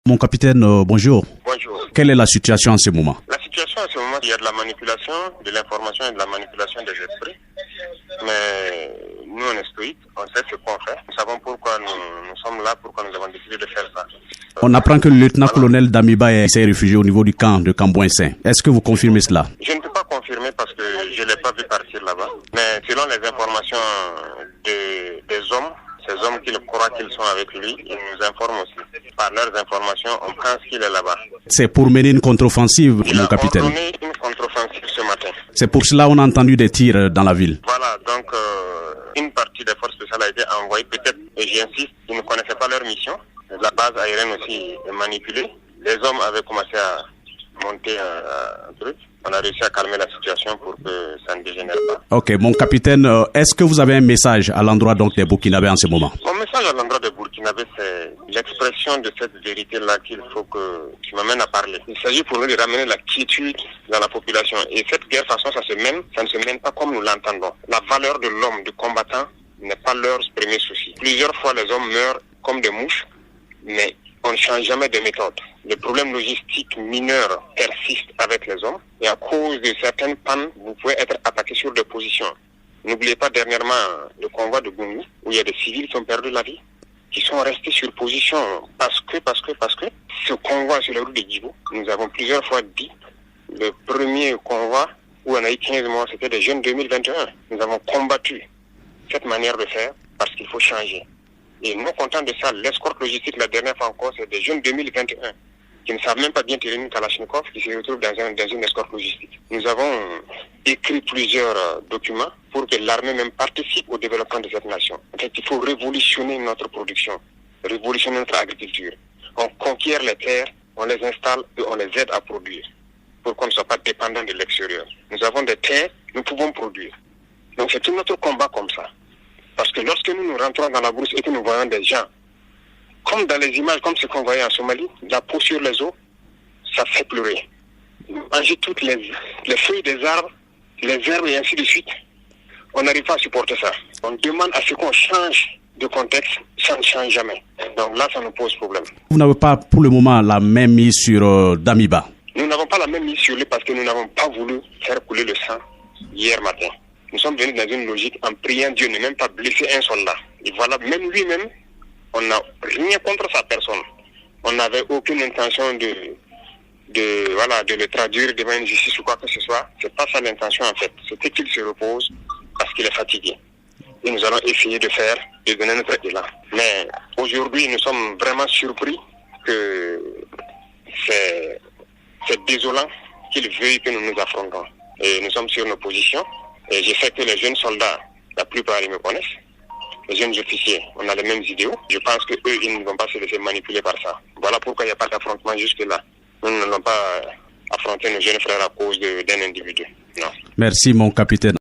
Mon capitaine, bonjour. Bonjour. Quelle est la situation en ce moment? La situation en ce moment, il y a de la manipulation de l'information et de la manipulation des esprits. Mais nous, on est stoïques, on sait ce qu'on fait. Nous savons pourquoi nous sommes là, pourquoi nous avons décidé de faire ça. On apprend que le lieutenant-colonel Damiba s'est réfugié au niveau du camp de Cambouin-Saint. Est-ce que vous confirmez cela? Je ne peux pas confirmer parce que je ne l'ai pas vu partir là-bas. Mais selon les informations des hommes, ces hommes qui croient qu'ils sont avec lui, ils nous informent aussi. Par leurs informations, on pense qu'il est là-bas. C'est pour mener une contre-offensive, mon capitaine. Il a ordonné une contre-offensive ce matin. C'est pour cela qu'on a entendu des tirs dans la ville. Voilà, donc une partie des forces spéciales a été envoyée. Peut-être, et j'insiste, ils ne connaissaient pas leur mission. La base aérienne aussi est manipulée. Les hommes avaient commencé à monter un truc. On a réussi à calmer la situation pour que ça ne dégénère pas. Ok, mon capitaine, est-ce que vous avez un message à l'endroit donc des Burkinabés en ce moment? Mon message à l'endroit des Burkinabés, c'est l'expression de cette vérité-là qui m'amène à parler. Il s'agit pour nous de ramener la quiétude dans la population. Et cette guerre, de toute façon, ça ne se mène pas comme nous l'entendons. La valeur de l'homme, du combattant, n'est pas leur premier souci. Plusieurs fois, les hommes meurent comme des mouches, mais on ne change jamais de méthode. Le problème logistique mineur persiste avec les hommes et à cause de certaines pannes, vous pouvez être attaqué sur des positions. N'oubliez pas dernièrement le convoi de Goumi où il y a des civils qui ont perdu la vie, qui sont restés sur position parce que ce convoi sur la route de Djibou, nous avons plusieurs fois dit, le premier convoi où on a eu 15 morts, c'était des jeunes 2021. Nous avons combattu cette manière de faire parce qu'il faut changer. Et non content de ça, l'escorte logistique, la dernière fois encore, c'est des jeunes 2021 qui ne savent même pas bien tirer une Kalachnikov, qui se retrouvent dans une escorte logistique. Nous avons écrit plusieurs documents pour que l'armée même participe au développement de cette nation. En fait, il faut révolutionner notre production, révolutionner notre agriculture. On conquiert les terres, on les installe et on les aide à produire pour qu'on ne soit pas dépendant de l'extérieur. Nous avons des terres, nous pouvons produire. Donc c'est tout notre combat comme ça. Parce que lorsque nous rentrons dans la brousse et que nous voyons des gens, comme dans les images, comme ce qu'on voyait en Somalie, la peau sur les os, ça fait pleurer. Manger toutes les feuilles des arbres, les herbes et ainsi de suite, on n'arrive pas à supporter ça. On demande à ce qu'on change de contexte, ça ne change jamais. Donc là, ça nous pose problème. Vous n'avez pas pour le moment la même mise sur Damiba? Nous n'avons pas la même mise sur lui parce que nous n'avons pas voulu faire couler le sang hier matin. Nous sommes venus dans une logique en priant Dieu ne même pas blesser un soldat. Et voilà, même lui-même, on n'a rien contre sa personne. On n'avait aucune intention de le traduire devant une justice ou quoi que ce soit. C'est pas ça l'intention en fait. C'était qu'il se repose parce qu'il est fatigué. Et nous allons essayer de donner notre élan. Mais aujourd'hui, nous sommes vraiment surpris que c'est désolant qu'il veuille que nous nous affrontons. Et nous sommes sur nos positions. Et je sais que les jeunes soldats, la plupart ils me connaissent. Les jeunes officiers, on a les mêmes idéaux. Je pense qu'eux, ils ne vont pas se laisser manipuler par ça. Voilà pourquoi il n'y a pas d'affrontement jusque-là. Nous n'allons pas affronter nos jeunes frères à cause d'un individu. Non. Merci mon capitaine.